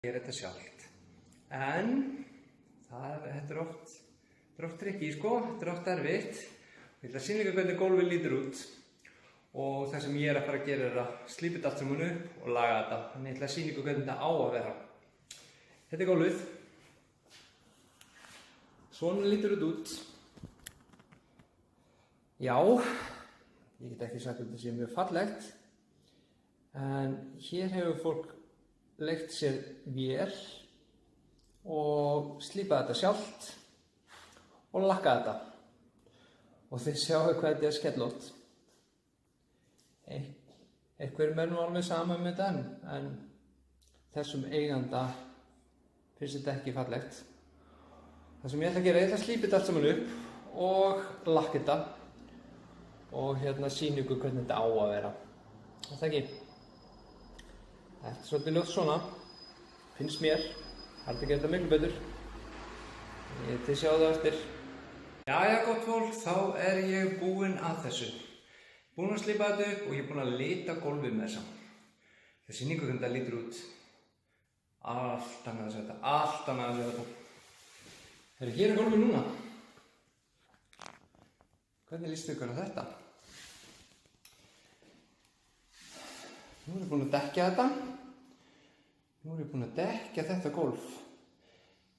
Gera þetta sjálft. En þetta er oft tricky, sko. Þetta er oft erfitt. Ég ætla að sýna ykkur hvernig gólfið lítur út. Og það sem ég er að fara að gera er að slípa þetta allt saman upp og laga þetta. Þannig ég ætla að sýna ykkur hvernig þetta á að vera. Þetta er gólfið. Svona lítur þetta út. Já, ég get ekki sagt að þetta sé mjög fallegt. En hér hefur fólk leigt sér vél og slípað þetta sjálft og lakkað þetta. Og þið sjáu hvað þetta er skellótt. Einhverjum er nú alveg sama þetta en þessum eiganda finnst þetta ekki fallegt. Það sem ég ætla að gera, ég ætla að slípa þetta allt saman upp og lakka þetta og sýna ykkur hvernig þetta á að vera. Það ekki. Þetta er svolítið ljótt svona, finnst mér. Það er að gera þetta miklu betur. Þið sjáu það eftir. Jæja, gott fólk, þá er ég búinn að þessu. Búinn að slípa þetta upp og ég er búinn að lita gólfið með þessa. Það sýnir ykkur hvernig þetta lítur út. Allt annað að segja þetta, allt annað að segja þetta. Hér er gólfið núna. Hvernig líst ykkur á þetta? Nú er ég búinn að dekkja þetta. Nú er ég búinn að dekkja þetta gólf.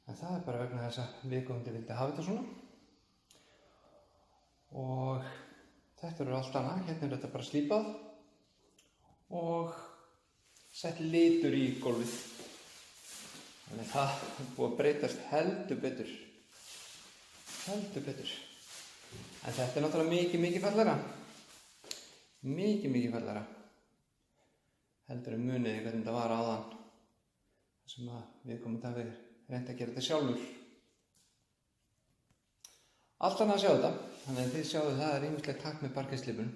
En það er bara vegna þess að viðkomandi vildi hafa þetta svona. Og þetta eru allt annað. Hérna er þetta bara slípað. Og sett litur í gólfið. Þannig að það er búið að breytast heldur betur. Heldur betur. En þetta er náttúrulega mikið fallegra. Mikið fallegra. Heldur muniði hvernig þetta var áðan. Það sem að viðkomandi hafi reynt að gera þetta sjálfur. Allt annað að sjá þetta. Þannig að þið sjáu það er ýmislegt takk með parkettslípun.